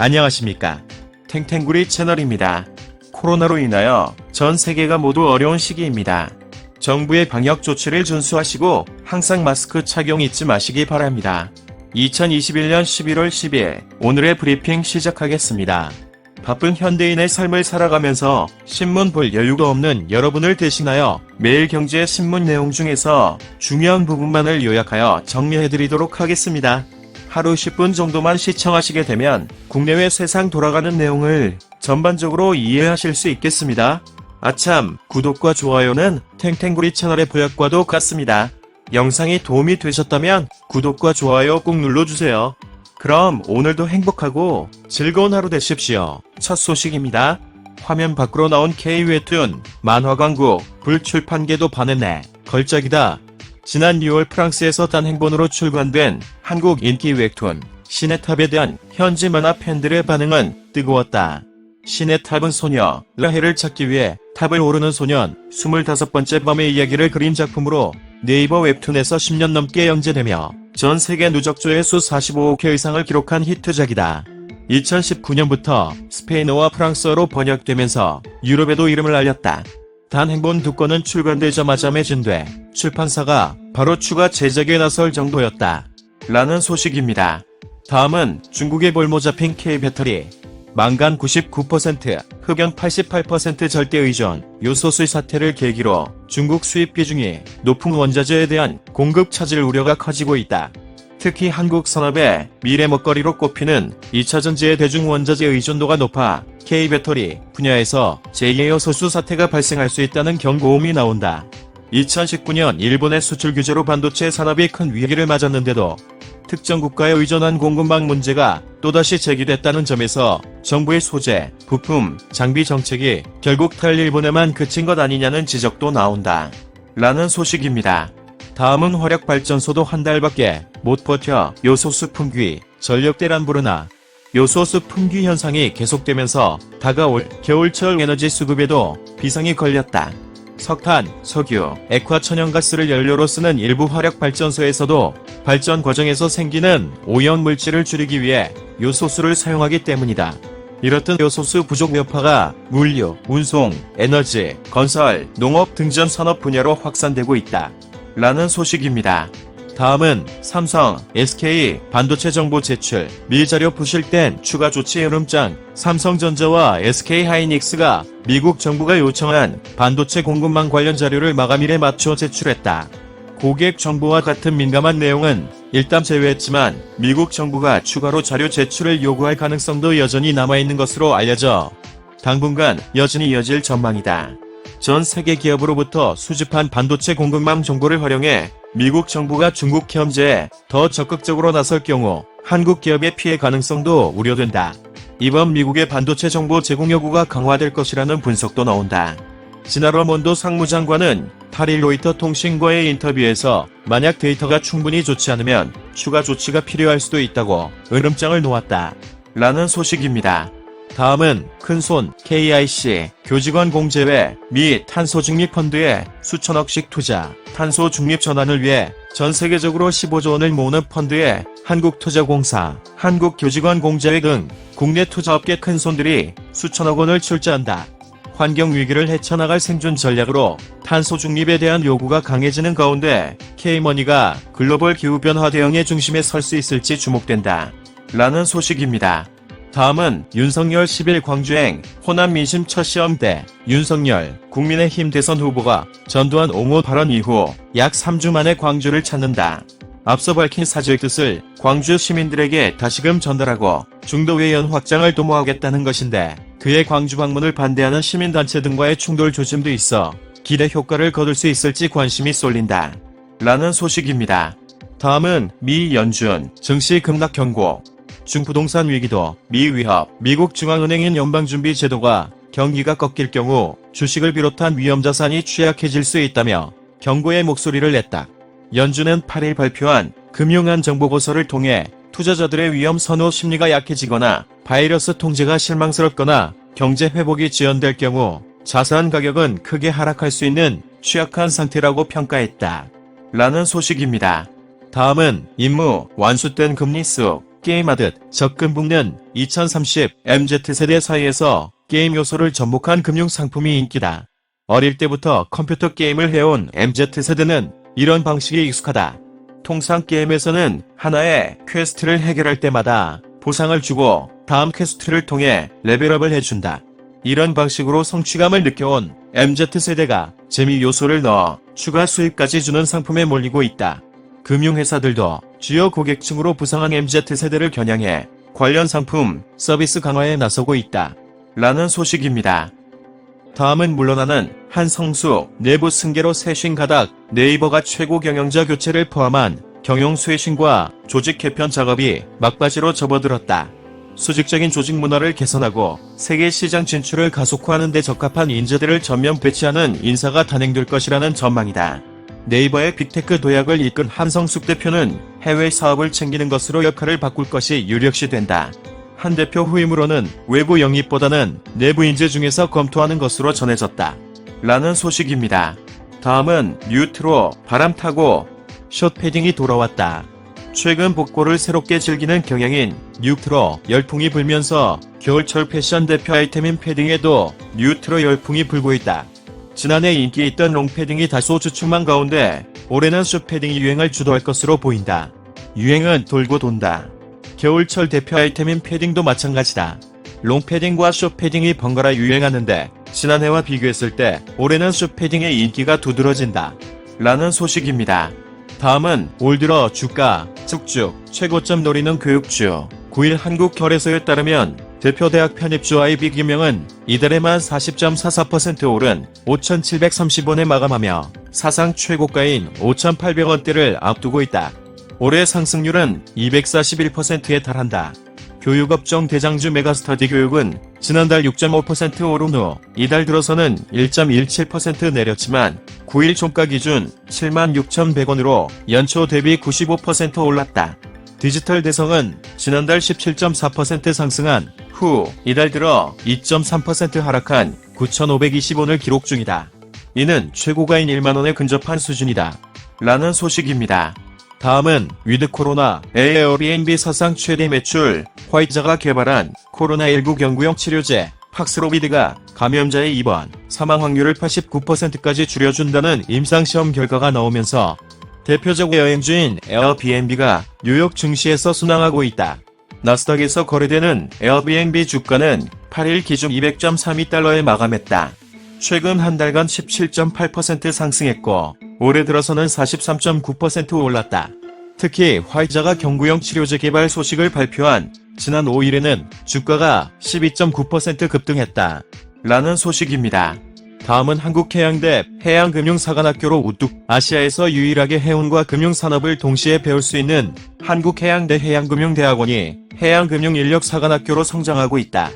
안녕하십니까. 탱탱구리 채널입니다. 코로나로 인하여 전 세계가 모두 어려운 시기입니다. 정부의 방역 조치를 준수하시고 항상 마스크 착용 잊지 마시기 바랍니다. 2021년 11월 10일 오늘의 브리핑 시작하겠습니다. 바쁜 현대인의 삶을 살아가면서 신문 볼 여유가 없는 여러분을 대신하여 매일경제 신문 내용 중에서 중요한 부분만을 요약하여 정리해드리도록 하겠습니다. 하루 10분 정도만 시청하시게 되면 국내외 세상 돌아가는 내용을 전반적으로 이해하실 수 있겠습니다. 아참, 구독과 좋아요는 탱탱구리 채널의 보약과도 같습니다. 영상이 도움이 되셨다면 구독과 좋아요 꼭 눌러주세요. 그럼 오늘도 행복하고 즐거운 하루 되십시오. 첫 소식입니다. 화면 밖으로 나온 K-웹툰 만화 광고 불출판계도 반했네. 걸작이다. 지난 6월 프랑스에서 단행본으로 출간된 한국 인기 웹툰 신의 탑에 대한 현지 만화 팬들의 반응은 뜨거웠다. 신의 탑은 소녀 라헬을 찾기 위해 탑을 오르는 소년 25번째 밤의 이야기를 그린 작품으로 네이버 웹툰에서 10년 넘게 연재되며 전 세계 누적 조회수 45억 회 이상을 기록한 히트작이다. 2019년부터 스페인어와 프랑스어로 번역되면서 유럽에도 이름을 알렸다. 단행본 2건은 출간되자마자 매진돼 출판사가 바로 추가 제작에 나설 정도였다. 라는 소식입니다. 다음은 중국의 볼모 잡힌 K-배터리. 망간 99%, 흡연 88% 절대 의존, 요소수 사태를 계기로 중국 수입 비중이 높은 원자재에 대한 공급 차질 우려가 커지고 있다. 특히 한국 산업의 미래 먹거리로 꼽히는 2차전지의 대중 원자재 의존도가 높아 K-배터리 분야에서 제2의 요소수 사태가 발생할 수 있다는 경고음이 나온다. 2019년 일본의 수출 규제로 반도체 산업이 큰 위기를 맞았는데도 특정 국가에 의존한 공급망 문제가 또다시 제기됐다는 점에서 정부의 소재, 부품, 장비 정책이 결국 탈일본에만 그친 것 아니냐는 지적도 나온다. 라는 소식입니다. 다음은 화력발전소도 한 달밖에 못 버텨 요소수 품귀, 전력대란 부르나. 요소수 품귀 현상이 계속되면서 다가올 겨울철 에너지 수급에도 비상이 걸렸다. 석탄, 석유, 액화 천연가스를 연료로 쓰는 일부 화력발전소에서도 발전 과정에서 생기는 오염물질을 줄이기 위해 요소수를 사용하기 때문이다. 이렇듯 요소수 부족 여파가 물류, 운송, 에너지, 건설, 농업 등 전 산업 분야로 확산되고 있다. 라는 소식입니다. 다음은 삼성, SK 반도체 정보 제출, 밀자료 부실된 추가 조치 흐름장. 삼성전자와 SK하이닉스가 미국 정부가 요청한 반도체 공급망 관련 자료를 마감일에 맞춰 제출했다. 고객 정보와 같은 민감한 내용은 일단 제외했지만 미국 정부가 추가로 자료 제출을 요구할 가능성도 여전히 남아있는 것으로 알려져 당분간 여전히 이어질 전망이다. 전 세계 기업으로부터 수집한 반도체 공급망 정보를 활용해 미국 정부가 중국 현재에 더 적극적으로 나설 경우 한국 기업의 피해 가능성도 우려된다. 이번 미국의 반도체 정보 제공 요구가 강화될 것이라는 분석도 나온다. 지나러몬도 상무장관은 8일 로이터 통신과의 인터뷰에서 만약 데이터가 충분히 좋지 않으면 추가 조치가 필요할 수도 있다고 으름장을 놓았다. 라는 소식입니다. 다음은 큰손 KIC 교직원 공제회 미 탄소 중립 펀드에 수천억씩 투자. 탄소 중립 전환을 위해 전 세계적으로 15조 원을 모으는 펀드에 한국투자공사, 한국교직원 공제회 등 국내 투자업계 큰손들이 수천억 원을 출자한다. 환경위기를 헤쳐나갈 생존 전략으로 탄소 중립에 대한 요구가 강해지는 가운데 K머니가 글로벌 기후변화 대응의 중심에 설 수 있을지 주목된다. 라는 소식입니다. 다음은 윤석열 10일 광주행 호남 민심 첫 시험대. 윤석열 국민의힘 대선 후보가 전두환 옹호 발언 이후 약 3주 만에 광주를 찾는다. 앞서 밝힌 사죄의 뜻을 광주 시민들에게 다시금 전달하고 중도외연 확장을 도모하겠다는 것인데 그의 광주 방문을 반대하는 시민단체 등과의 충돌 조짐도 있어 기대 효과를 거둘 수 있을지 관심이 쏠린다. 라는 소식입니다. 다음은 미 연준 증시 급락 경고. 중부동산 위기도 미 위협. 미국 중앙은행인 연방준비제도가 경기가 꺾일 경우 주식을 비롯한 위험자산이 취약해질 수 있다며 경고의 목소리를 냈다. 연준은 8일 발표한 금융안정보고서를 통해 투자자들의 위험 선호 심리가 약해지거나 바이러스 통제가 실망스럽거나 경제 회복이 지연될 경우 자산 가격은 크게 하락할 수 있는 취약한 상태라고 평가했다. 라는 소식입니다. 다음은 임무 완수된 금리 쑥. 게임하듯 적금 붓는 2030 MZ세대 사이에서 게임 요소를 접목한 금융상품이 인기다. 어릴 때부터 컴퓨터 게임을 해온 MZ세대는 이런 방식이 익숙하다. 통상 게임에서는 하나의 퀘스트를 해결할 때마다 보상을 주고 다음 퀘스트를 통해 레벨업을 해준다. 이런 방식으로 성취감을 느껴온 MZ세대가 재미 요소를 넣어 추가 수익까지 주는 상품에 몰리고 있다. 금융회사들도 주요 고객층으로 부상한 MZ세대를 겨냥해 관련 상품, 서비스 강화에 나서고 있다. 라는 소식입니다. 다음은 물러나는 한성수 내부 승계로 쇄신 가닥. 네이버가 최고 경영자 교체를 포함한 경영 쇄신과 조직 개편 작업이 막바지로 접어들었다. 수직적인 조직 문화를 개선하고 세계 시장 진출을 가속화하는 데 적합한 인재들을 전면 배치하는 인사가 단행될 것이라는 전망이다. 네이버의 빅테크 도약을 이끈 한성숙 대표는 해외 사업을 챙기는 것으로 역할을 바꿀 것이 유력시 된다. 한 대표 후임으로는 외부 영입보다는 내부 인재 중에서 검토하는 것으로 전해졌다. 라는 소식입니다. 다음은 뉴트로 바람 타고 숏패딩이 돌아왔다. 최근 복고를 새롭게 즐기는 경향인 뉴트로 열풍이 불면서 겨울철 패션 대표 아이템인 패딩에도 뉴트로 열풍이 불고 있다. 지난해 인기 있던 롱패딩이 다소 주춤한 가운데 올해는 숏패딩이 유행을 주도할 것으로 보인다. 유행은 돌고 돈다. 겨울철 대표 아이템인 패딩도 마찬가지다. 롱패딩과 숏패딩이 번갈아 유행하는데 지난해와 비교했을 때 올해는 숏패딩의 인기가 두드러진다. 라는 소식입니다. 다음은 올 들어 주가 쭉쭉 최고점 노리는 교육주. 9일 한국결의소에 따르면 대표 대학 편입주 아이비 김영은 이달에만 40.44% 오른 5,730원에 마감하며 사상 최고가인 5,800원대를 앞두고 있다. 올해 상승률은 241%에 달한다. 교육업종 대장주 메가스터디 교육은 지난달 6.5% 오른 후 이달 들어서는 1.17% 내렸지만 9일 종가 기준 76,100원으로 연초 대비 95% 올랐다. 디지털 대성은 지난달 17.4% 상승한 후 이달 들어 2.3% 하락한 9,520원을 기록 중이다. 이는 최고가인 1만원에 근접한 수준이다. 라는 소식입니다. 다음은 위드 코로나 에어비앤비 사상 최대 매출. 화이자가 개발한 코로나19 경구용 치료제 팍스로비드가 감염자의 입원, 사망 확률을 89%까지 줄여준다는 임상시험 결과가 나오면서 대표적 여행주인 에어비앤비가 뉴욕 증시에서 순항하고 있다. 나스닥에서 거래되는 에어비앤비 주가는 8일 기준 200.32달러에 마감했다. 최근 한 달간 17.8% 상승했고 올해 들어서는 43.9% 올랐다. 특히 화이자가 경구용 치료제 개발 소식을 발표한 지난 5일에는 주가가 12.9% 급등했다. 라는 소식입니다. 다음은 한국해양대 해양금융사관학교로 우뚝. 아시아에서 유일하게 해운과 금융산업을 동시에 배울 수 있는 한국해양대 해양금융대학원이 해양금융인력사관학교로 성장하고 있다.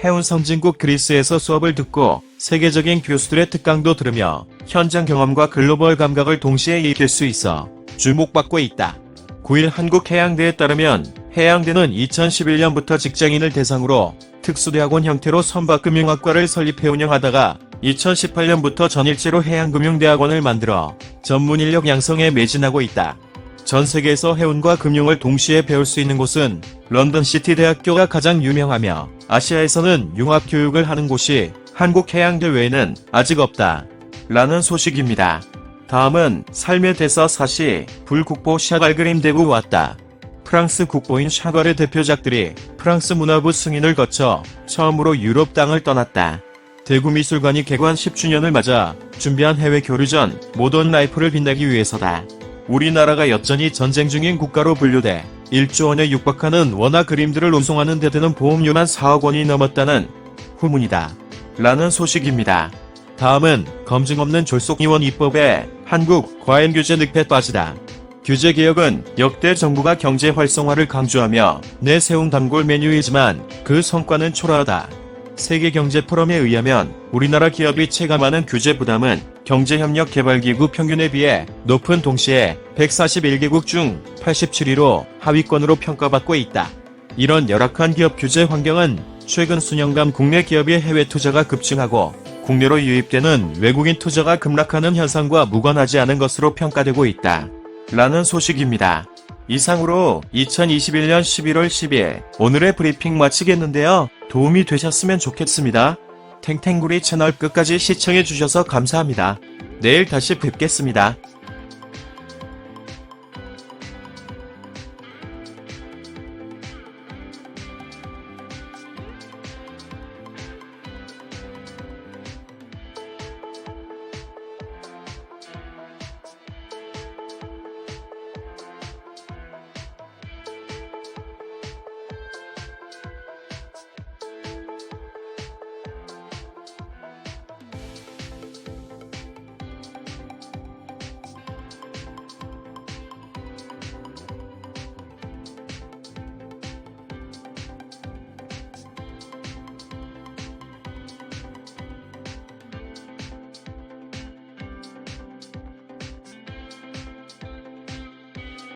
해운 선진국 그리스에서 수업을 듣고 세계적인 교수들의 특강도 들으며 현장 경험과 글로벌 감각을 동시에 익힐 수 있어 주목받고 있다. 9일 한국해양대에 따르면 해양대는 2011년부터 직장인을 대상으로 특수대학원 형태로 선박금융학과를 설립해 운영하다가 2018년부터 전일제로 해양금융대학원을 만들어 전문인력 양성에 매진하고 있다. 전 세계에서 해운과 금융을 동시에 배울 수 있는 곳은 런던시티 대학교가 가장 유명하며 아시아에서는 융합교육을 하는 곳이 한국해양대 외에는 아직 없다. 라는 소식입니다. 다음은 삶의 대사 사시 불국보 샤갈 그림 대구 왔다. 프랑스 국보인 샤갈의 대표작들이 프랑스 문화부 승인을 거쳐 처음으로 유럽 땅을 떠났다. 대구미술관이 개관 10주년을 맞아 준비한 해외 교류 전 모던 라이프를 빛내기 위해서다. 우리나라가 여전히 전쟁 중인 국가로 분류돼 1조 원에 육박하는 원화 그림들을 운송하는 데 드는 보험료만 4억 원이 넘었다는 후문이다. 라는 소식입니다. 다음은 검증 없는 졸속이원 입법에 한국 과잉규제 늪에 빠지다. 규제개혁은 역대 정부가 경제 활성화를 강조하며 내세운 단골 메뉴이지만 그 성과는 초라하다. 세계경제포럼에 의하면 우리나라 기업이 체감하는 규제 부담은 경제협력개발기구 평균에 비해 높은 동시에 141개국 중 87위로 하위권으로 평가받고 있다. 이런 열악한 기업 규제 환경은 최근 수년간 국내 기업의 해외 투자가 급증하고 국내로 유입되는 외국인 투자가 급락하는 현상과 무관하지 않은 것으로 평가되고 있다. 라는 소식입니다. 이상으로 2021년 11월 12일 오늘의 브리핑 마치겠는데요. 도움이 되셨으면 좋겠습니다. 탱탱구리 채널 끝까지 시청해주셔서 감사합니다. 내일 다시 뵙겠습니다.